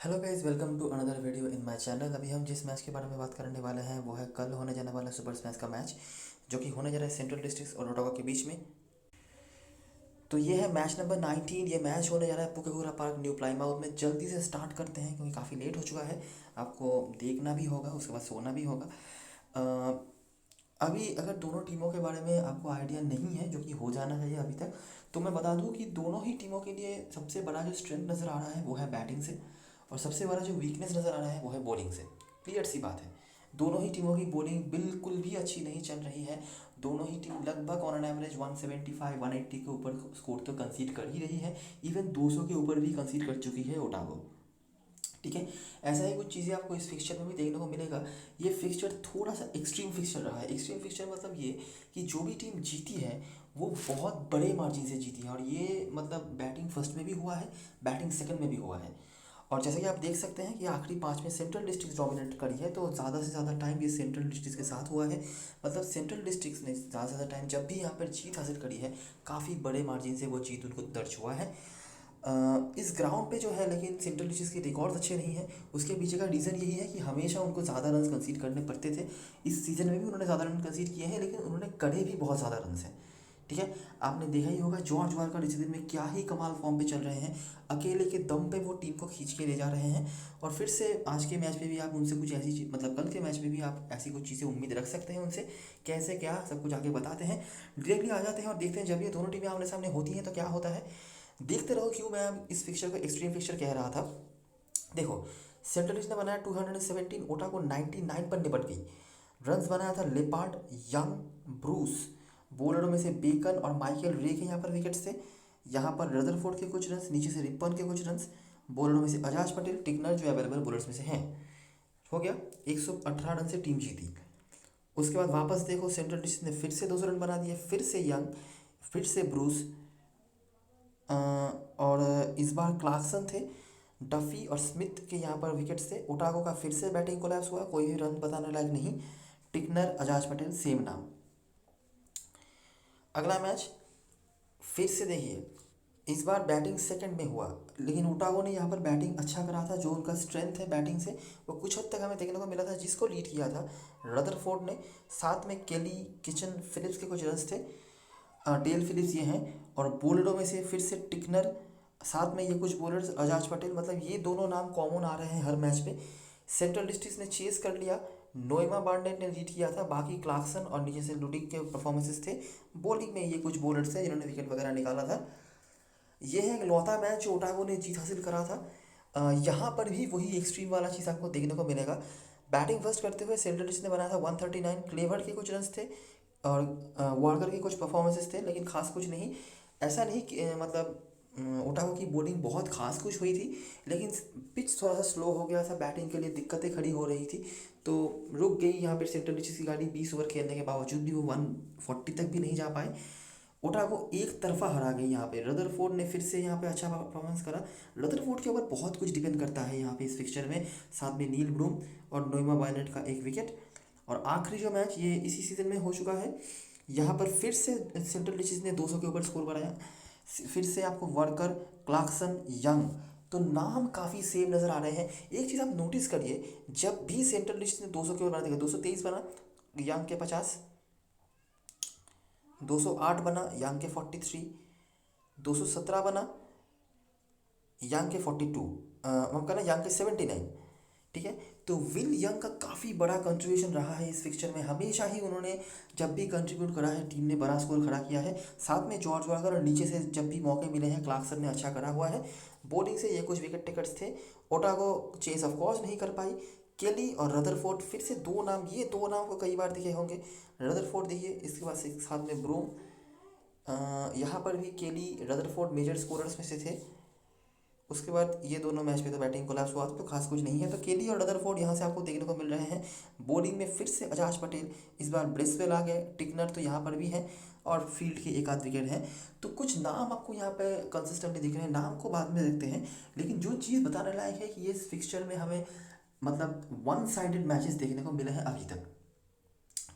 Hello guys, welcome to another video in my channel. अभी हम जिस मैच के बारे में बात करने वाले हैं वो है कल होने जाने वाला सुपर स्मैश का मैच, जो कि होने जा रहा है सेंट्रल डिस्ट्रिक्ट्स और ओटावा के बीच में। तो ये है मैच नंबर 19। ये मैच होने जा रहा है पुकेगुरा पार्क, न्यू प्लाईमाउथ में। जल्दी से स्टार्ट करते हैं क्योंकि काफ़ी लेट हो चुका है। आपको देखना भी होगा, उसके बाद सोना भी होगा। अ, अभी अगर दोनों टीमों के बारे में आपको आइडिया नहीं है, जो कि हो जाना चाहिए अभी तक, तो मैं बता दूं कि दोनों ही टीमों के लिए सबसे बड़ा जो स्ट्रेंथ नज़र आ रहा है वो है बैटिंग से, और सबसे बड़ा जो वीकनेस नज़र आ रहा है वो है बॉलिंग से। क्लियर सी बात है, दोनों ही टीमों की बॉलिंग बिल्कुल भी अच्छी नहीं चल रही है। दोनों ही टीम लगभग ऑन एन एवरेज 175 180 के ऊपर स्कोर तो कंसीड कर ही रही है। इवन 200 के ऊपर भी कंसीड कर चुकी है ओटागो। ठीक है, ऐसा ही कुछ चीज़ें आपको इस फिक्सचर में भी देखने को मिलेगा। ये फिक्सचर थोड़ा सा एक्सट्रीम फिक्सचर रहा है। एक्सट्रीम फिक्सचर मतलब ये कि जो भी टीम जीती है वो बहुत बड़े मार्जिन से जीती है, और ये मतलब बैटिंग फर्स्ट में भी हुआ है, बैटिंग सेकंड में भी हुआ है। और जैसे कि आप देख सकते हैं कि आखिरी 5 में सेंट्रल डिस्ट्रिक्ट डोमिनेट करी है, तो ज़्यादा से ज़्यादा टाइम ये सेंट्रल डिस्ट्रिक्ट के साथ हुआ है। मतलब सेंट्रल डिस्ट्रिक्ट ने ज़्यादा से ज़्यादा टाइम जब भी यहाँ पर जीत हासिल करी है, काफ़ी बड़े मार्जिन से वो जीत उनको दर्ज हुआ है। इस ग्राउंड पे जो है, लेकिन सेंट्रल डिस्ट्रिक्ट के रिकॉर्ड्स अच्छे नहीं हैं। उसके पीछे का रीज़न यही है कि हमेशा उनको ज़्यादा रन कंसीड करने पड़ते थे। इस सीज़न में भी उन्होंने ज़्यादा रन कंसीड किए हैं, लेकिन उन्होंने करे भी बहुत ज़्यादा रन हैं। ठीक है, आपने देखा ही होगा जॉर्ज वाकर इस दिन में क्या ही कमाल फॉर्म पे चल रहे हैं। अकेले के दम पे वो टीम को खींच के ले जा रहे हैं। और फिर से आज के मैच में भी आप उनसे कुछ ऐसी चीज, मतलब कल के मैच में भी आप ऐसी कुछ चीज़ें उम्मीद रख सकते हैं उनसे। कैसे क्या सब कुछ आगे बताते हैं। डायरेक्टली आ जाते हैं और देखते हैं जब ये दोनों टीमें आमने सामने होती हैं तो क्या होता है। देखते रहो, क्यों मैं इस फिक्सचर को एक्सट्रीम फिक्सचर कह रहा था। देखो, सेंट्रल ने बनाया 217, ओटा को 99 पर निपट गई। रन्स बनाया था लेपार्ड, यंग, ब्रूस। बॉलरों में से बेकन और माइकल रे के यहाँ पर विकेट्स थे। यहाँ पर रदरफोर्ड के कुछ रन्स, नीचे से रिपन के कुछ रन्स। बॉलरों में से अजाज पटेल, टिकनर जो अवेलेबल बॉलर्स में से हैं। हो गया, 118 रन से टीम जीती। उसके बाद वापस देखो, सेंट्रल डिस्ट्रिक्ट ने फिर से 200 रन बना दिए, फिर से यंग, फिर से ब्रूस, और इस बार क्लार्कसन थे। डफी और स्मिथ के यहाँ पर विकेट्स थे। ओटागो का फिर से बैटिंग कोलैप्स हुआ, कोई भी रन बताने लायक नहीं। टिकनर, अजाज पटेल, सेम नाम। अगला मैच फिर से देखिए, इस बार बैटिंग सेकंड में हुआ, लेकिन ओटागो ने यहाँ पर बैटिंग अच्छा करा था। जो उनका स्ट्रेंथ है बैटिंग से, वो कुछ हद तक हमें देखने को मिला था। जिसको लीड किया था रदरफोर्ड ने, साथ में केली, किचन, फिलिप्स के कुछ रन्स थे। डेल फिलिप्स ये हैं। और बॉलरों में से फिर से टिकनर, साथ में ये कुछ बॉलर्स अजाज पटेल, मतलब ये दोनों नाम कॉमन आ रहे हैं हर मैच पे। सेंट्रल डिस्ट्रिक्ट ने चेस कर लिया। नोएमा बार्नेट ने लीड किया था, बाकी क्लार्कसन और नीचे से लुडिक के परफॉर्मेंसेस थे। बॉलिंग में ये कुछ बॉलर्स थे जिन्होंने विकेट वगैरह निकाला था। ये है इकलौता मैच जो ओटागो ने जीत हासिल करा था। यहाँ पर भी वही एक्सट्रीम वाला चीज़ आपको देखने को मिलेगा। बैटिंग फर्स्ट करते हुए सेंट्रल डिस्ट्रिक्ट ने बनाया था 139। क्लेवर्ड के कुछ रन्स थे और वॉर्कर के कुछ परफॉर्मेंसेस थे, लेकिन खास कुछ नहीं। ऐसा नहीं कि मतलब ओटागो की बॉलिंग बहुत खास कुछ हुई थी, लेकिन पिच थोड़ा सा स्लो हो गया था, बैटिंग के लिए दिक्कतें खड़ी हो रही थी, तो रुक गई यहाँ पर सेंट्रल डिस्ट्रिक्ट की गाड़ी। 20 ओवर खेलने के बावजूद भी वो 140 तक भी नहीं जा पाए। ओटागो एक तरफा हरा गई यहाँ पे। रदरफोर्ड ने फिर से यहाँ पे अच्छा परफॉर्मेंस करा। रदरफोर्ड के ऊपर बहुत कुछ डिपेंड करता है यहाँ पे इस फिक्सचर में, साथ में नील ब्रूम और नोएमा बायनेट का एक विकेट। और आखिरी जो मैच ये इसी सीज़न में हो चुका है, यहाँ पर फिर से सेंट्रल डिस्ट्रिक्ट ने 200 के ऊपर स्कोर बनाया। फिर से आपको वर्कर, क्लार्कसन, यंग, तो नाम काफ़ी सेम नज़र आ रहे हैं। एक चीज़ आप नोटिस करिए, जब भी सेंट्रल डिस्ट्रिक्ट ने 200 के ऊपर बना, देखिए 223 बना, यंग के 50, 208 बना यांग के 43, 217 बना यांग के 42, हम कहना यांग के 79। ठीक है, तो विल यंग का काफ़ी बड़ा कंट्रीब्यूशन रहा है इस फिक्सचर में। हमेशा ही उन्होंने जब भी कंट्रीब्यूट करा है, टीम ने बड़ा स्कोर खड़ा किया है। साथ में जॉर्ज वाकर, और नीचे से जब भी मौके मिले हैं क्लार्कसन ने अच्छा करा हुआ है। बॉलिंग से ये कुछ विकेट टेकर्स थे। ओटागो चेस ऑफ कोर्स नहीं कर पाई। केली और रदरफोर्ड, फिर से दो नाम, ये दो नाम को कई बार दिखे होंगे। रदरफोर्ड देखिए, इसके बाद से साथ में ब्रूम। यहाँ पर भी केली, रदरफोर्ड मेजर स्कोरर्स में से थे। उसके बाद ये दोनों मैच में तो बैटिंग कोलैप्स हुआ था, तो खास कुछ नहीं है। तो केली और रदरफोर्ड यहाँ से आपको देखने को मिल रहे हैं। बॉलिंग में फिर से अजाज पटेल, इस बार ब्रिस्वेल आ गए, टिकनर तो यहाँ पर भी है, और फील्ड के एक आध विकेट हैं। तो कुछ नाम आपको यहाँ पे कंसिस्टेंटली दिख रहे हैं। नाम को बाद में देखते हैं, लेकिन जो चीज़ बताने लायक है कि ये फिक्सचर में हमें मतलब वन साइडेड मैचेस देखने को मिले हैं अभी तक।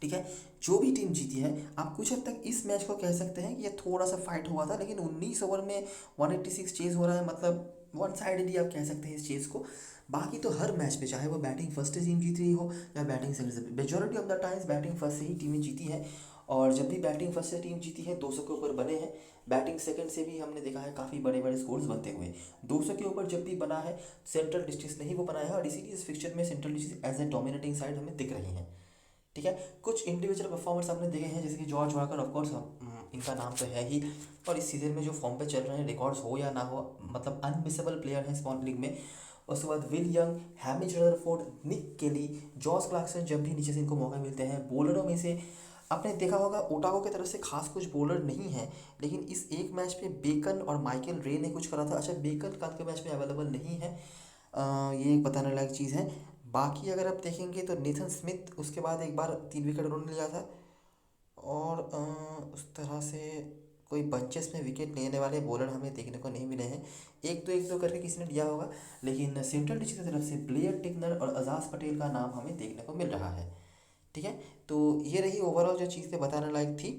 ठीक है, जो भी टीम जीती है, आप कुछ हद तक इस मैच को कह सकते हैं कि ये थोड़ा सा फाइट हुआ था, लेकिन 19 ओवर में 186 चेज हो रहा है, मतलब वन साइडेड ही आप कह सकते हैं इस चीज़ को। बाकी तो हर मैच पे, चाहे वो बैटिंग फर्स्ट से टीम जीत रही हो या बैटिंग सेकंड से, majority of the times batting first से ही टीमें जीती हैं। और जब भी बैटिंग फर्स्ट से टीम जीती है 200 के ऊपर बने हैं। बैटिंग सेकंड से भी हमने देखा है काफ़ी बड़े बड़े स्कोर्स बनते हुए। 200 के ऊपर जब भी बना है सेंट्रल डिस्ट्रिक्ट ने ही वो बनाया है, और इसीलिए इस फिक्चर में central district as a dominating side हमें दिख रही हैं। ठीक है, कुछ इंडिविजुअल परफॉर्मर्स आपने देखे हैं, जैसे कि जॉर्ज वाकर, ऑफकोर्स इनका नाम तो है ही। और इस सीजन में जो फॉर्म पे चल रहे हैं, रिकॉर्ड्स हो या ना हो, मतलब अनमिसेबल प्लेयर हैं स्मॉल लीग में। उसके बाद विल यंग, हैमिज रदरफोर्ड, निक केली, जॉस क्लार्कसन, जब भी नीचे से इनको मौका मिलते हैं। बॉलरों में से आपने देखा होगा ओटागो की तरफ से खास कुछ बॉलर नहीं है, लेकिन इस एक मैच पे बेकन और माइकल रे ने कुछ करा था। अच्छा, बेकन कल के मैच में अवेलेबल नहीं है, ये एक बताने लायक चीज़ है। बाकी अगर आप देखेंगे तो नेथन स्मिथ उसके बाद एक बार 3 विकेट उन्होंने लिया था। और उस तरह से कोई बंचेस में विकेट लेने वाले बॉलर हमें देखने को नहीं मिले हैं। एक दो करके किसी ने लिया होगा, लेकिन सेंट्रल डिस्ट्रिक्ट की तरफ से ब्लेयर टिकनर और अजाज पटेल का नाम हमें देखने को मिल रहा है। ठीक है, तो ये रही ओवरऑल जो चीज़ें बताने लायक थी।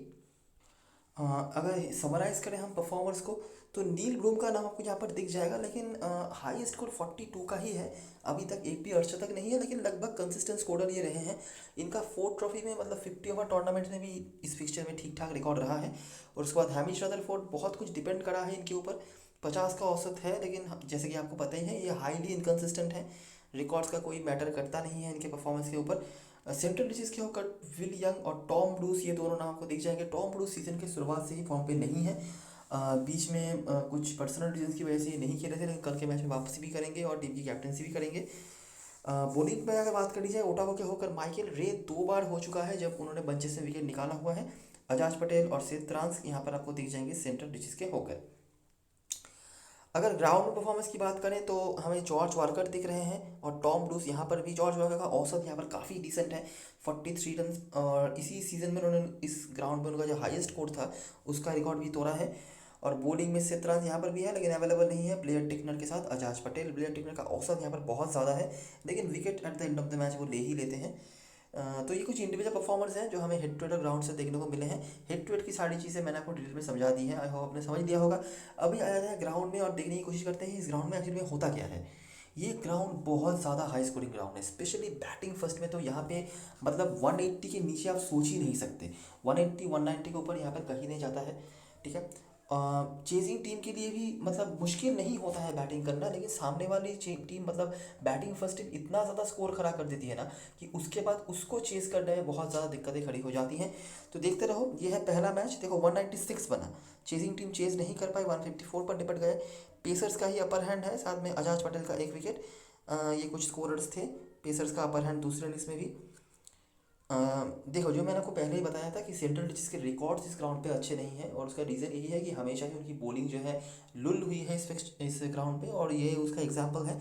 अगर समराइज़ करें हम परफॉर्मर्स को, तो नील ब्रूम का नाम आपको यहाँ पर दिख जाएगा, लेकिन हाई स्कोर 42 का ही है। अभी तक एक भी अर्धशतक नहीं है, लेकिन लगभग कंसिस्टेंट स्कोरर ये रहे हैं। इनका 4 ट्रॉफी में, मतलब 50 ओवर टूर्नामेंट में भी इस फिक्सचर में ठीक ठाक रिकॉर्ड रहा है। और उसके बाद हैमिश रदरफोर्ड, बहुत कुछ डिपेंड करा है इनके ऊपर। 50 का औसत है, लेकिन जैसे कि आपको पता ही है ये हाईली इनकन्सिस्टेंट है। रिकॉर्ड्स का कोई मैटर करता नहीं है इनके परफॉर्मेंस के ऊपर। सेंट्रल डिसीज के होकर विल यंग और टॉम ब्रूस, ये दोनों नाम आपको दिख जाएंगे। टॉम ब्रूस सीजन की शुरुआत से ही फॉर्म पे नहीं है। बीच में कुछ पर्सनल रीजंस की वजह से ये नहीं खेले थे, लेकिन कल के मैच में वापसी भी करेंगे और टीम की कैप्टनसी भी करेंगे। बॉलिंग में अगर बात करी जाए, ओटागो के होकर माइकल रे 2 बार हो चुका है जब उन्होंने बंचेस से विकेट निकाला हुआ है। अजाज पटेल और सेत्रांस यहाँ पर आपको दिख जाएंगे सेंट्रल डिसीज के होकर। अगर ग्राउंड में परफॉर्मेंस की बात करें तो हमें जॉर्ज वाकर दिख रहे हैं और टॉम ब्रूस। यहाँ पर भी जॉर्ज वाकर का औसत यहाँ पर काफ़ी डिसेंट है, 43 रन। और इसी सीज़न में उन्होंने इस ग्राउंड में उनका जो हाईएस्ट स्कोर था उसका रिकॉर्ड भी तोड़ा है। और बॉलिंग में सित्रांस यहाँ पर भी है, लेकिन अवेलेबल नहीं है ब्लेयर टिकनर के साथ अजाज पटेल। ब्लेयर टिकनर का औसत यहाँ पर बहुत ज़्यादा है, लेकिन wicket at the end of the match वो ले ही लेते हैं। तो ये कुछ इंडिविजुअल परफॉर्मर्स हैं जो हमें हेड टू हेड ग्राउंड से देखने को मिले हैं। हेड टू हेड की सारी चीज़ें मैंने आपको डिटेल में समझा दी है, आई होप आपने समझ लिया होगा। अभी आया जाए ग्राउंड में और देखने की कोशिश करते हैं इस ग्राउंड में आखिर में होता क्या है। ये ग्राउंड बहुत ज़्यादा हाई स्कोरिंग ग्राउंड है, स्पेशली बैटिंग फर्स्ट में। तो यहाँ पे मतलब 180 के नीचे आप सोच ही नहीं सकते। 180 190 के ऊपर यहाँ पर कहीं नहीं जाता है। ठीक है, चेजिंग टीम के लिए भी मतलब मुश्किल नहीं होता है बैटिंग करना, लेकिन सामने वाली टीम मतलब बैटिंग फर्स्ट टीम इतना ज़्यादा स्कोर खड़ा कर देती है ना कि उसके बाद उसको चेज करने में बहुत ज़्यादा दिक्कतें खड़ी हो जाती हैं। तो देखते रहो, ये है पहला मैच। देखो 196 बना, चेजिंग टीम चेज नहीं कर पाई, 154 पर निपट गए। पेसर्स का ही अपर हैंड है, साथ में अजाज पटेल का 1 विकेट। ये कुछ स्कोरर्स थे, पेसर्स का अपर हैंड दूसरे इनिंग्स में भी। देखो, जो मैंने आपको पहले ही बताया था कि सेंट्रल डिस्ट्रिक्ट के रिकॉर्ड्स इस ग्राउंड पे अच्छे नहीं हैं, और उसका रीज़न यही है कि हमेशा ही उनकी बॉलिंग जो है लुल हुई है इस ग्राउंड पे, और ये उसका एग्जांपल है।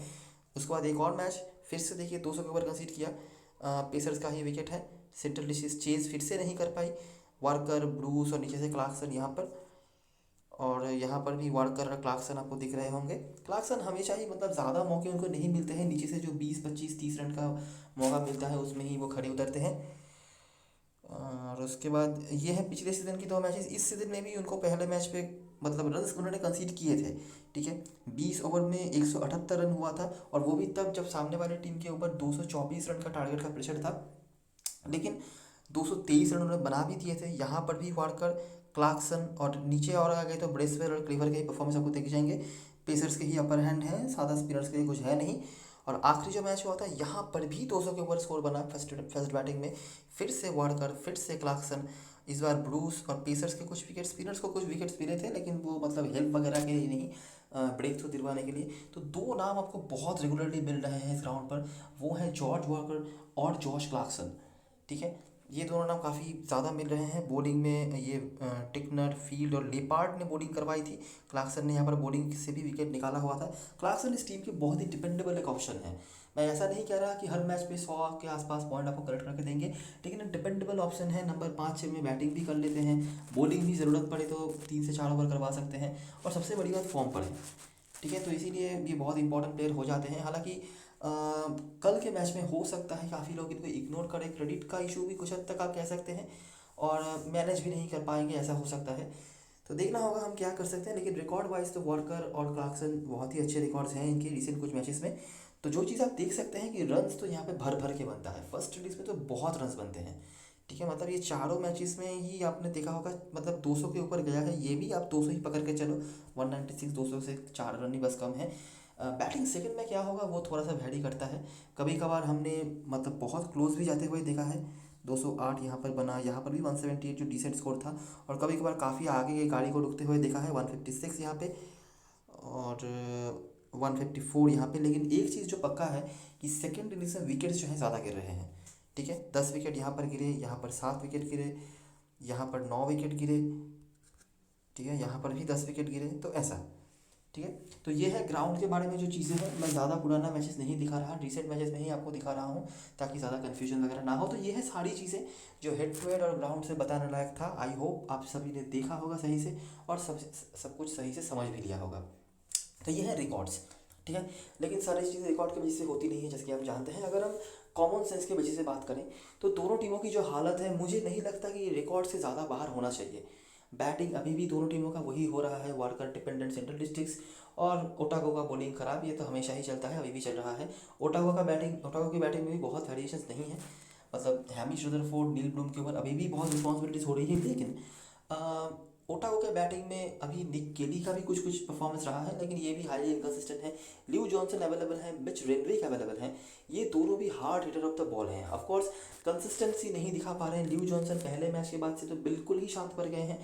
उसके बाद एक और मैच फिर से देखिए 200 के ऊपर कंसीड किया, पेसर्स का ही विकेट है। सेंट्रल डिस्ट्रिक्ट चेज फिर से नहीं कर पाई। वार्कर, ब्रूस और नीचे से क्लार्कसन यहाँ पर, और यहाँ पर भी वार्कर और क्लार्कसन आपको दिख रहे होंगे। क्लार्कसन हमेशा ही मतलब ज़्यादा मौके उनको नहीं मिलते हैं, नीचे से जो 20 25 30 रन का मौका मिलता है उसमें ही वो खड़े उतरते हैं। और उसके बाद ये है पिछले सीज़न की 2 मैचेस। इस सीज़न में भी उनको पहले मैच पे मतलब रन्स उन्होंने कंसीड किए थे। ठीक है, 20 ओवर में 178 रन हुआ था, और वो भी तब जब सामने वाली टीम के ऊपर 224 रन का टारगेट का प्रेशर था। लेकिन 223 रन उन्होंने बना भी दिए थे। यहाँ पर भी वार्कर, क्लार्कसन, और नीचे और आ गए तो ब्रेसवेल और क्लीवर के ही परफॉर्मेंस आपको देख जाएंगे। पेसर्स के ही अपर हैंड है, सादा स्पिनर्स के लिए कुछ है नहीं। और आखिरी जो मैच हुआ था यहाँ पर भी 200 के ऊपर स्कोर बना फर्स्ट बैटिंग में। फिर से वार्कर, फिर से क्लार्कसन, इस बार ब्रूस, और पेसर्स के कुछ विकेट, स्पिनर्स को कुछ विकेट्स मिले थे, लेकिन वो मतलब हेल्प वगैरह के लिए नहीं, ब्रेक थ्रू दिलवाने के लिए। तो 2 नाम आपको बहुत रेगुलरली मिल रहे हैं इस ग्राउंड पर, वो हैं जॉर्ज वाकर और जॉश क्लार्कसन। ठीक है, ये दोनों नाम काफ़ी ज़्यादा मिल रहे हैं। बॉलिंग में ये टिकनर, फील्ड और लेपार्ड ने बॉलिंग करवाई थी। क्लार्कसन ने यहाँ पर बॉलिंग से भी विकेट निकाला हुआ था। क्लार्कसन इस टीम की बहुत ही डिपेंडेबल एक ऑप्शन है। मैं ऐसा नहीं कह रहा कि हर मैच पे 100 के आसपास पॉइंट आपको कलेक्ट करके देंगे, लेकिन डिपेंडेबल ऑप्शन है। नंबर 5 6 में बैटिंग भी कर लेते हैं, बॉलिंग भी ज़रूरत पड़े तो 3 से 4 ओवर करवा सकते हैं, और सबसे बड़ी बात फॉर्म पर है। ठीक है, तो इसीलिए ये बहुत इंपॉर्टेंट प्लेयर हो जाते हैं। हालांकि कल के मैच में हो सकता है काफ़ी लोग इनको इग्नोर करें, क्रेडिट का इशू भी कुछ हद तक आप कह सकते हैं, और मैनेज भी नहीं कर पाएंगे, ऐसा हो सकता है। तो देखना होगा हम क्या कर सकते हैं। लेकिन रिकॉर्ड वाइज तो वॉर्कर और क्लार्कसन बहुत ही अच्छे रिकॉर्ड्स हैं इनके रिसेंट कुछ मैचेस में। तो जो चीज़ आप देख सकते हैं कि रन्स तो यहाँ पे भर भर के बनता है, फर्स्ट इनिंग्स में तो बहुत रन्स बनते हैं। ठीक है, मतलब ये चारों मैचेस में ही आपने देखा होगा, मतलब 200 के ऊपर गया है, ये भी आप 200 ही पकड़ के चलो, 196, 200 से 4 रन ही बस कम है। बैटिंग सेकंड में क्या होगा वो थोड़ा सा वैरी करता है। कभी कभार हमने मतलब बहुत क्लोज भी जाते हुए देखा है, 208 यहाँ पर बना, यहाँ पर भी 178 जो डिसेंट स्कोर था, और कभी कभार काफ़ी आगे की गाड़ी को रुकते हुए देखा है, 156 यहाँ पे और 154 यहाँ पे। लेकिन एक चीज़ जो पक्का है कि सेकेंड इनिंग्स में विकेट्स जो हैं ज़्यादा गिर रहे हैं। ठीक है, 10 विकेट यहाँ पर गिरे, यहाँ पर 7 विकेट गिरे, यहाँ पर 9 विकेट गिरे, ठीक है, यहाँ पर भी 10 विकेट गिरे, तो ऐसा। ठीक है, तो ये है ग्राउंड के बारे में जो चीज़ें हैं। मैं ज़्यादा पुराना मैचेस नहीं दिखा रहा, रिसेंट मैचेस में ही आपको दिखा रहा हूँ ताकि ज़्यादा कन्फ्यूजन वगैरह ना हो। तो ये है सारी चीज़ें जो हेड टू हेड और ग्राउंड से बताने लायक था। आई होप आप सभी ने देखा होगा सही से और सब कुछ सही से समझ भी लिया होगा। तो ये है रिकॉर्ड्स। ठीक है, लेकिन सारी चीज़ें रिकॉर्ड के वजह से होती नहीं है, जैसे कि हम जानते हैं। अगर हम कॉमन सेंस के वजह से बात करें तो दोनों टीमों की जो हालत है, मुझे नहीं लगता कि रिकॉर्ड से ज़्यादा बाहर होना चाहिए। बैटिंग अभी भी दोनों टीमों का वही हो रहा है, वार्कर डिपेंडेंट सेंट्रल डिस्ट्रिक्ट्स और ओटागो का बॉलिंग खराब, ये तो हमेशा ही चलता है, अभी भी चल रहा है। ओटागो की बैटिंग में भी बहुत वेरिएशंस नहीं है, मतलब हैमिश रदरफोर्ड, नील ब्लूम के ऊपर अभी भी बहुत रिस्पॉन्सिबिलिटीज हो रही है। लेकिन ओटागो के बैटिंग में अभी निक केली का भी कुछ कुछ परफॉर्मेंस रहा है, लेकिन ये भी हाईली इनकन्सिस्टेंट है। ल्यू जॉनसन अवेलेबल है, मिच रेनविक अवेलेबल हैं, ये दोनों भी hard hitter of the ball हैं। ऑफकोर्स कंसिस्टेंसी नहीं दिखा पा रहे हैं। ल्यू जॉनसन पहले मैच के बाद से तो बिल्कुल ही शांत पड़ गए हैं,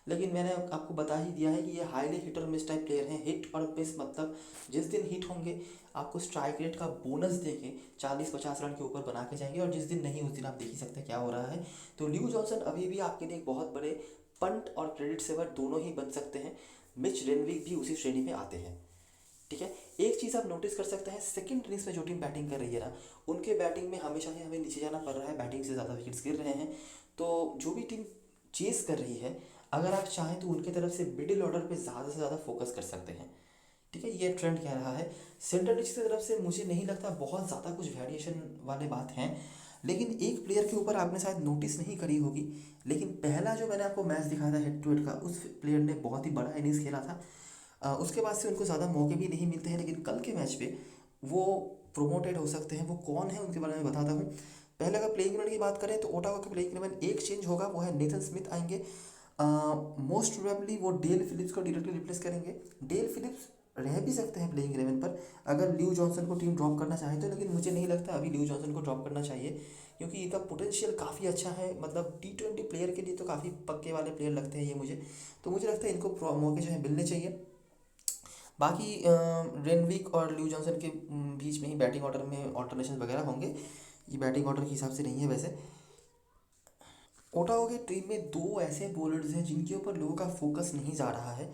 लेकिन मैंने आपको बता ही दिया है कि ये हाईली हिट और मिस टाइप प्लेयर हैं। हिट और मिस मतलब जिस दिन हिट होंगे आपको स्ट्राइक रेट का बोनस देके 40-50 रन के ऊपर बना के जाएंगे, और जिस दिन नहीं उस दिन आप देख ही सकते हैं क्या हो रहा है। तो ल्यू जॉनसन अभी भी आपके लिए एक बहुत बड़े पंट और क्रेडिट सेवर दोनों ही बन सकते हैं। मिच रेनविक भी उसी श्रेणी में आते हैं। ठीक है, एक चीज़ आप नोटिस कर सकते हैं, सेकंड इनिंग्स में जो टीम बैटिंग कर रही है ना, उनके बैटिंग में हमेशा ही हमें नीचे जाना पड़ रहा है, बैटिंग से ज़्यादा विकेट्स गिर रहे हैं। तो जो भी टीम चेस कर रही है, अगर आप चाहें तो उनकी तरफ से मिडिल ऑर्डर पे ज़्यादा से ज़्यादा फोकस कर सकते हैं। ठीक है, ये ट्रेंड कह रहा है। सेंट्रल डिस्ट्रिक्ट की तरफ से मुझे नहीं लगता बहुत ज़्यादा कुछ वेरिएशन वाले बात हैं, लेकिन एक प्लेयर के ऊपर आपने शायद नोटिस नहीं करी होगी, लेकिन पहला जो मैंने आपको मैच दिखाया था हेड टू हेड का, उस प्लेयर ने बहुत ही बड़ा इनिंग्स खेला था। उसके बाद से उनको ज़्यादा मौके भी नहीं मिलते हैं, लेकिन कल के मैच पे वो प्रोमोटेड हो सकते हैं। वो कौन है उनके बारे में बताता हूँ। पहले अगर प्लेइंग इलेवन की बात करें तो ओटावा के प्लेइंग इलेवन एक चेंज होगा, वो है नेथन स्मिथ आएंगे। मोस्ट प्रोबेबली वो डेल फिलिप्स को डायरेक्टली रिप्लेस करेंगे। डेल फिलिप्स रह भी सकते हैं प्लेइंग इलेवन पर अगर ल्यू जॉनसन को टीम ड्रॉप करना चाहे तो, लेकिन मुझे नहीं लगता अभी ल्यू जॉनसन को ड्रॉप करना चाहिए, क्योंकि इनका पोटेंशियल काफ़ी अच्छा है। मतलब T20 प्लेयर के लिए तो काफ़ी पक्के वाले प्लेयर लगते हैं ये मुझे। तो मुझे लगता है इनको मौके जो है मिलने चाहिए। बाकी रेनविक और ल्यू जॉनसन के बीच में ही बैटिंग ऑर्डर में ऑल्टरनेशन वगैरह होंगे, ये बैटिंग ऑर्डर के हिसाब से नहीं है वैसे। ओटावा की टीम में दो ऐसे बॉलर्स हैं जिनके ऊपर लोगों का फोकस नहीं जा रहा है।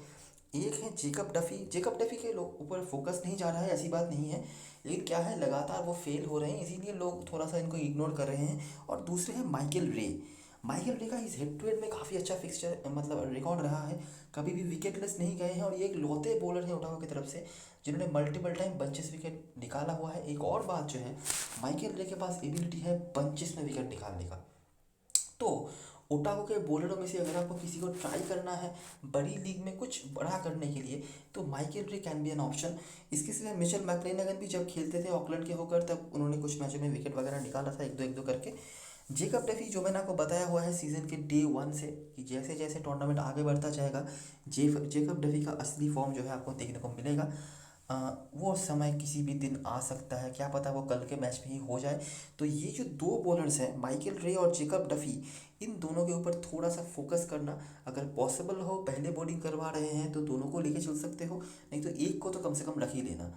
एक है जेकब डफी के लोग ऊपर फोकस नहीं जा रहा है, ऐसी बात नहीं है, लेकिन क्या है लगातार वो फेल हो रहे हैं, इसीलिए लोग थोड़ा सा इनको इग्नोर कर रहे हैं। और दूसरे हैं माइकल रे का इस हेड टू हेड में काफ़ी अच्छा फिक्सचर मतलब रिकॉर्ड रहा है, कभी भी विकेटलेस नहीं गए हैं, और ये एक लौते बॉलर हैं ओटावा की तरफ से जिन्होंने मल्टीपल टाइम बंचेस विकेट निकाला हुआ है। एक और बात जो है, माइकल रे के पास एबिलिटी है बंचेस में विकेट निकालने का। तो ओटागो के बॉलरों में से अगर आपको किसी को ट्राई करना है बड़ी लीग में कुछ बड़ा करने के लिए, तो माइकल रे कैन बी एन ऑप्शन। इसके सिवा मिचेल मैक्लेनगन भी जब खेलते थे ऑकलैंड के होकर, तब उन्होंने कुछ मैचों में विकेट वगैरह निकाला था, एक दो करके। जेकब डेफी जो मैंने आपको बताया हुआ है सीजन के डे 1 से कि जैसे जैसे टूर्नामेंट आगे बढ़ता जाएगा जेकब डेफी का असली फॉर्म जो है आपको देखने को मिलेगा। वो समय किसी भी दिन आ सकता है, क्या पता वो कल के मैच में ही हो जाए। तो ये जो दो बॉलर्स हैं माइकल रे और जेकब डफी, इन दोनों के ऊपर थोड़ा सा फोकस करना, अगर पॉसिबल हो पहले बॉलिंग करवा रहे हैं तो दोनों को लेके चल सकते हो, नहीं तो एक को तो कम से कम रख ही लेना।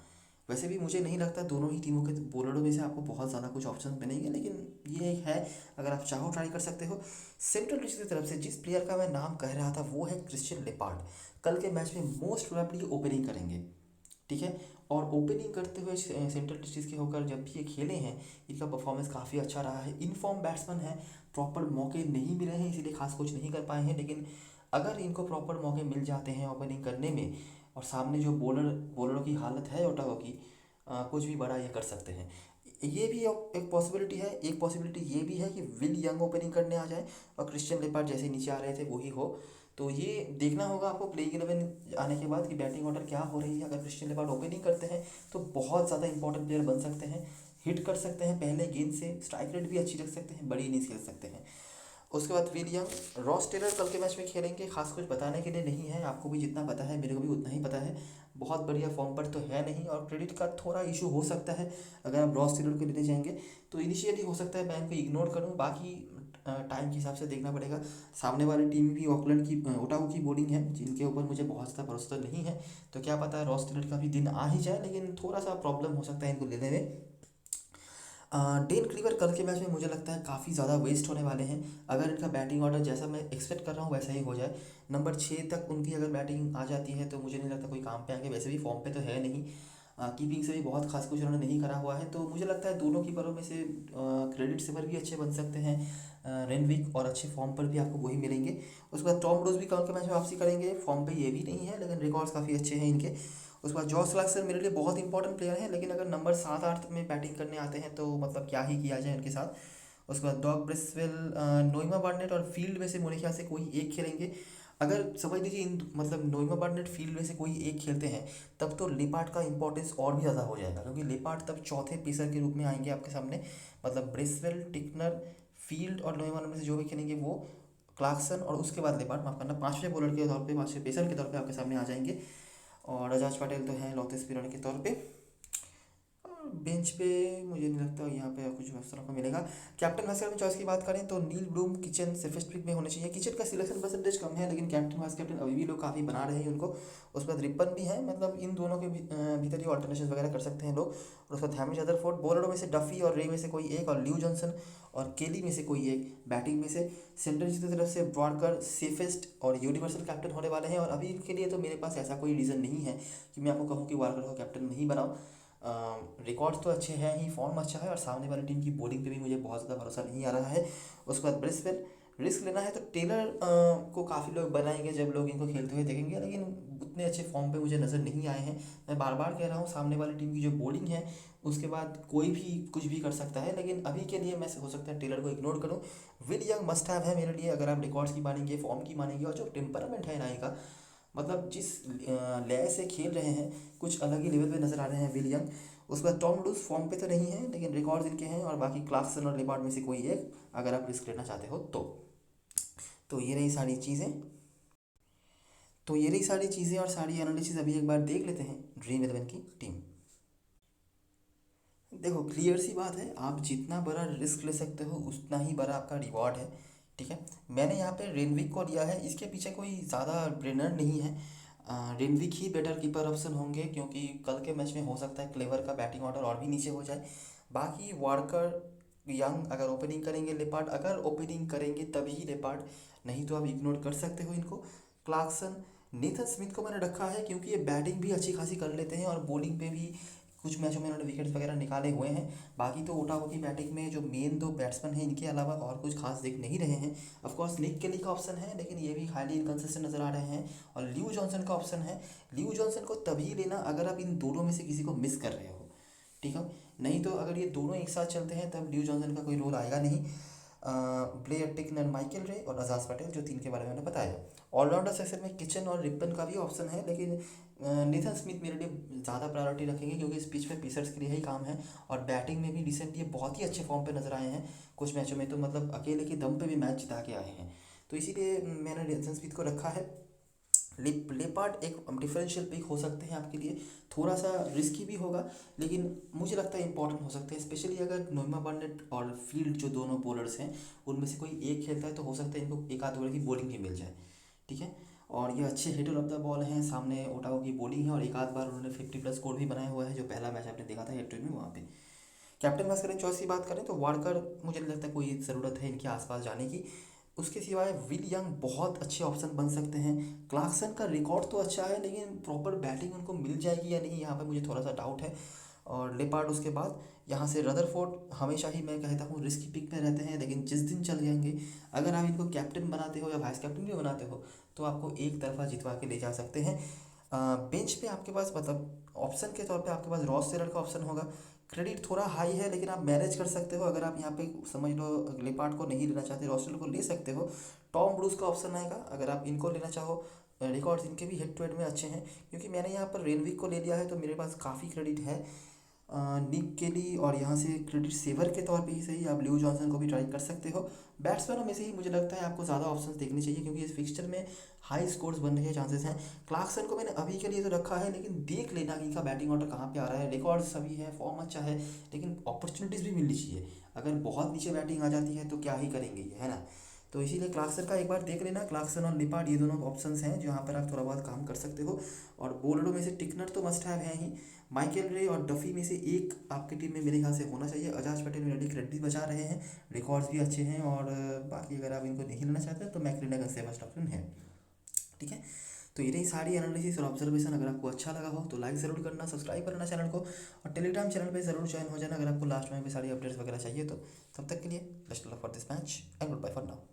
वैसे भी मुझे नहीं लगता दोनों ही टीमों के बॉलरों में से आपको बहुत ज़्यादा कुछ ऑप्शन मिलेंगे, लेकिन ये एक है अगर आप चाहो ट्राई कर सकते हो। सेंट्रल डिस्ट्रिक्ट की तरफ से जिस प्लेयर का मैं नाम कह रहा था वो है क्रिश्चियन लेपार्ड। कल के मैच में मोस्ट प्रोबेबली ओपनिंग करेंगे। ठीक है, और ओपनिंग करते हुए सेंट्रल डिस्ट्रिक्ट के होकर जब भी ये खेले हैं इनका परफॉर्मेंस काफ़ी अच्छा रहा है। इनफॉर्म बैट्समैन है, प्रॉपर मौके नहीं मिले हैं इसीलिए खास कुछ नहीं कर पाए हैं, लेकिन अगर इनको प्रॉपर मौके मिल जाते हैं ओपनिंग करने में, और सामने जो बॉलरों की हालत है ओटावा की, कुछ भी बड़ा ये कर सकते हैं। ये भी एक पॉसिबिलिटी है। ये भी है कि विल यंग ओपनिंग करने आ जाए और क्रिश्चियन लेपार्ड जैसे नीचे आ रहे थे वही हो। तो ये देखना होगा आपको प्लेइंग 11 आने के बाद कि बैटिंग ऑर्डर क्या हो रही है। अगर क्रिस्टियन लिपार्ड ओपनिंग करते हैं तो बहुत ज़्यादा इंपॉर्टेंट प्लेयर बन सकते हैं, हिट कर सकते हैं पहले गेंद से, स्ट्राइक रेट भी अच्छी रख सकते हैं, बड़ी इनिंग्स खेल सकते हैं। उसके बाद विल यंग, रॉस टेलर कल के मैच में खेलेंगे, खास कुछ बताने के लिए नहीं है, आपको भी जितना पता है मेरे को भी उतना ही पता है। बहुत बढ़िया फॉर्म पर तो है नहीं, और क्रेडिट का थोड़ा इशू हो सकता है अगर आप रॉस टेलर को लेने जाएंगे। तो इनिशियली हो सकता है मैं इनको इग्नोर करूँ, बाकी टाइम के हिसाब से देखना पड़ेगा। सामने वाली टीम भी ऑकलैंड की, ओटागो की बॉलिंग है, जिनके ऊपर मुझे बहुत ज़्यादा भरोसा तो नहीं है। तो क्या पता है रॉस टेलर का भी दिन आ ही जाए, लेकिन थोड़ा सा प्रॉब्लम हो सकता है इनको लेने में। डेन क्लीवर कल के मैच में मुझे लगता है काफ़ी ज़्यादा वेस्ट होने वाले हैं। अगर इनका बैटिंग ऑर्डर जैसा मैं एक्सपेक्ट कर रहा हूँ वैसा ही हो जाए, नंबर 6 तक उनकी अगर बैटिंग आ जाती है तो मुझे नहीं लगता कोई काम पे आएंगे। वैसे भी फॉर्म पे तो है नहीं, कीपिंग से भी बहुत खास कुछ उन्होंने नहीं करा हुआ है। तो मुझे लगता है दोनों कीपरों में से क्रेडिट सेवर भी अच्छे बन सकते हैं रेनविक, और अच्छे फॉर्म पर भी आपको वही मिलेंगे। उसके बाद टॉम रोज भी कल के मैच में वापसी करेंगे, फॉर्म पे ये भी नहीं है लेकिन रिकॉर्ड्स काफ़ी अच्छे हैं इनके। उसके बाद जॉस क्लार्कसन मेरे लिए बहुत इंपॉर्टेंट प्लेयर है, लेकिन अगर नंबर 7-8 में बैटिंग करने आते हैं तो मतलब क्या ही किया जाए उनके साथ। उसके बाद डॉग ब्रिस्वेल, नोइमा बार्नेट और फील्ड में से मेरे ख्याल से कोई एक खेलेंगे। अगर समझ लीजिए इन मतलब नोइमा बार्नेट फील्ड में से कोई एक खेलते हैं तब तो लिपार्ड का इंपॉर्टेंस और भी ज़्यादा हो जाएगा, क्योंकि लिपार्ड तब चौथे पेसर के रूप में आएंगे आपके सामने। मतलब ब्रिस्वेल, टिकनर, फील्ड और नोइमा में से जो भी खेलेंगे वो, क्लार्कसन और उसके बाद लिपार्ड, माफ करना, पाँचवें बॉलर के तौर पे, पाँचवें पेसर के तौर पे आपके सामने आ जाएंगे। और रजाज पटेल तो हैं लौते स्पिनर के तौर पे। और बेंच पे मुझे नहीं लगता यहाँ पे कुछ उस तरह का मिलेगा। कैप्टन वाइस कैप्टन चॉइस की बात करें तो नील ब्लूम किचन सेफेस्ट पिक में होने चाहिए। किचन का सिलेक्शन परसेंटेज कम है, लेकिन कैप्टन वाइस कैप्टन अभी भी लोग काफ़ी बना रहे हैं उनको। उसके बाद रिपन भी है, मतलब इन दोनों के भीतर ही ऑल्टरनेशन वगैरह कर सकते हैं लोग। और उसके बाद हैमिश रदरफोर्ड, बॉलरों में से डफी और रे में से कोई एक, और ल्यू जॉनसन और केली में से कोई एक। बैटिंग में से सेंट्रल की तरफ से वार्कर सेफेस्ट और यूनिवर्सल कैप्टन होने वाले हैं। और अभी इनके लिए तो मेरे पास ऐसा कोई रीज़न नहीं है कि मैं आपको कहूँ कि वार्कर को कैप्टन नहीं बनाओ। रिकॉर्ड्स तो अच्छे हैं ही, फॉर्म अच्छा है, और सामने वाली टीम की बॉलिंग पे भी मुझे बहुत ज़्यादा भरोसा नहीं आ रहा है। उसके बाद ब्रिस्वेल, रिस्क लेना है तो टेलर को काफ़ी लोग बनाएंगे जब लोग इनको खेलते हुए देखेंगे, लेकिन उतने अच्छे फॉर्म पे मुझे नज़र नहीं आए हैं। मैं बार बार कह रहा हूँ सामने वाली टीम की जो बॉलिंग है उसके बाद कोई भी कुछ भी कर सकता है, लेकिन अभी के लिए मैं हो सकता है टेलर को इग्नोर करूँ। विल यंग मस्ट हैव है मेरे लिए, अगर आप रिकॉर्ड्स की मानेंगे, फॉर्म की मानेंगे, और जो टेम्परामेंट है ना इनका, मतलब जिस लय से खेल रहे हैं कुछ अलग ही लेवल पे नज़र आ रहे हैं विल यंग। उसके बाद टॉम लूज फॉर्म पे तो नहीं है लेकिन रिकॉर्ड्स इनके हैं, और बाकी क्लार्कसन और लिपार्ड में से कोई एक अगर आप रिस्क लेना चाहते हो तो ये रही सारी चीज़ें। तो ये रही सारी चीज़ें और सारी एनालिसिस। अभी एक बार देख लेते हैं ड्रीम 11 की टीम। देखो क्लियर सी बात है, आप जितना बड़ा रिस्क ले सकते हो उतना ही बड़ा आपका रिवॉर्ड है। ठीक है, मैंने यहाँ पे रेनविक को लिया है, इसके पीछे कोई ज़्यादा ब्रेनर नहीं है। रेनविक ही बेटर कीपर ऑप्शन होंगे, क्योंकि कल के मैच में हो सकता है क्लेवर का बैटिंग ऑर्डर और भी नीचे हो जाए। बाकी वार्कर, यंग अगर ओपनिंग करेंगे, लेपार्ड अगर ओपनिंग करेंगे तभी लेपार्ड, नहीं तो आप इग्नोर कर सकते हो इनको। क्लार्कसन, नेथन स्मिथ को मैंने रखा है क्योंकि ये बैटिंग भी अच्छी खासी कर लेते हैं और बॉलिंग पे भी कुछ मैचों में इन्होंने विकेट्स वगैरह निकाले हुए हैं। बाकी तो ओटागो की बैटिंग में जो मेन दो बैट्समैन हैं इनके अलावा और कुछ खास दिख नहीं रहे हैं। ऑफकोर्स निक केली का ऑप्शन है, लेकिन ये भी हाईली इनकन्सिस्टेंट नजर आ रहे हैं। और ल्यू जॉनसन का ऑप्शन है। ल्यू जॉनसन को तभी लेना अगर आप इन दोनों में से किसी को मिस कर रहे हो, ठीक है। नहीं तो अगर ये दोनों एक साथ चलते हैं तब ल्यू जॉनसन का कोई रोल आएगा नहीं। ब्लेयर टिकनर, माइकल रे और अजाज पटेल, जो तीन के बारे में मैंने बताया। ऑलराउंडर सेक्शन में किचन और रिपन का भी ऑप्शन है, लेकिन नेथन स्मिथ मेरे लिए ज़्यादा प्रायोरिटी रखेंगे क्योंकि इस पिच में पेसर्स के लिए ही काम है। और बैटिंग में भी रिसेंटली बहुत ही अच्छे फॉर्म पे नजर आए हैं, कुछ मैचों में तो मतलब अकेले के दम पे भी मैच जिता के आए हैं। तो इसीलिए मैंने नेथन स्मिथ को रखा है। लेपार्ड एक डिफरेंशियल पिक हो सकते हैं आपके लिए, थोड़ा सा रिस्की भी होगा, लेकिन मुझे लगता है इंपॉर्टेंट हो सकते हैं, स्पेशली अगर नोइमा बार्नेट और फील्ड जो दोनों बॉलर्स हैं उनमें से कोई एक खेलता है तो हो सकता है इनको एक आध ओवर की बॉलिंग भी मिल जाए। ठीक है, और ये अच्छे हिटर ऑफ द बॉल हैं, सामने ओटागो की बॉलिंग है, और एक आध बार उन्होंने 50+ स्कोर भी बनाया हुआ है, जो पहला मैच आपने देखा था हेड टू में वहाँ पे। कैप्टन वाइस कैप्टन चॉइस की बात करें तो वार्कर मुझे नहीं लगता कोई ज़रूरत है इनके आसपास जाने की। उसके सिवाय विल यंग बहुत अच्छे ऑप्शन बन सकते हैं। क्लार्कसन का रिकॉर्ड तो अच्छा है, लेकिन प्रॉपर बैटिंग उनको मिल जाएगी या नहीं यहाँ पे मुझे थोड़ा सा डाउट है। और लेपार्ड उसके बाद यहाँ से रदरफोर्ड, हमेशा ही मैं कहता हूँ रिस्की पिक में रहते हैं, लेकिन जिस दिन चल जाएंगे, अगर आप इनको कैप्टन बनाते हो या वाइस कैप्टन भी बनाते हो तो आपको एक तरफा जितवा के ले जा सकते हैं। बेंच पे आपके पास मतलब ऑप्शन के तौर पे आपके पास रॉस टेलर का ऑप्शन होगा, क्रेडिट थोड़ा हाई है, लेकिन आप मैनेज कर सकते हो। अगर आप यहाँ पे समझ लो लेपार्ड को नहीं लेना चाहते, रॉस्टल को ले सकते हो। टॉम ब्रूस का ऑप्शन आएगा अगर आप इनको लेना चाहो। रिकॉर्ड्स इनके भी हेड टू हेड में अच्छे हैं, क्योंकि मैंने यहाँ पर रेनविक को ले लिया है तो मेरे पास काफ़ी क्रेडिट है निक केली, और यहाँ से क्रेडिट सेवर के तौर पे ही सही आप ल्यू जॉनसन को भी ट्राई कर सकते हो। बैट्समैनों में से ही मुझे लगता है आपको ज़्यादा ऑप्शंस देखने चाहिए, क्योंकि इस फिक्सचर में हाई स्कोर्स बनने के चांसेस हैं। क्लार्कसन को मैंने अभी के लिए तो रखा है, लेकिन देख लेना कि इनका बैटिंग ऑर्डर कहाँ पे आ रहा है। रिकॉर्ड्स सभी है, फॉर्म अच्छा है, लेकिन अपॉर्चुनिटीज़ भी मिलनी चाहिए। अगर बहुत नीचे बैटिंग आ जाती है तो क्या ही करेंगे ये, है ना। तो इसीलिए क्लार्कसन का एक बार देख लेना। क्लार्कसन और लिपार्ड ये दोनों ऑप्शंस हैं जहाँ पर आप थोड़ा बहुत काम कर सकते हो। और बॉलरों में से टिकनर तो मस्ट हैव है ही। माइकल रे और डफी में से एक आपकी टीम में मेरे ख्याल से होना चाहिए। अजाज पटेल ऑलरेडी क्रेडिट बचा रहे हैं, रिकॉर्ड्स भी अच्छे हैं, और बाकी अगर आप इनको नहीं लेना चाहते तो मैकलिनगन से फर्स्ट ऑप्शन है। ठीक है, तो ये रही सारी एनालिसिस और ऑब्जर्वेशन। अगर आपको अच्छा लगा हो तो लाइक ज़रूर करना, सब्सक्राइब करना चैनल को, और टेलीग्राम चैनल पे ज़रूर ज्वाइन हो जाना अगर आपको लास्ट में भी सारी अपडेट्स वगैरह चाहिए तो। तब तक के लिए best of luck for this match and good bye for now.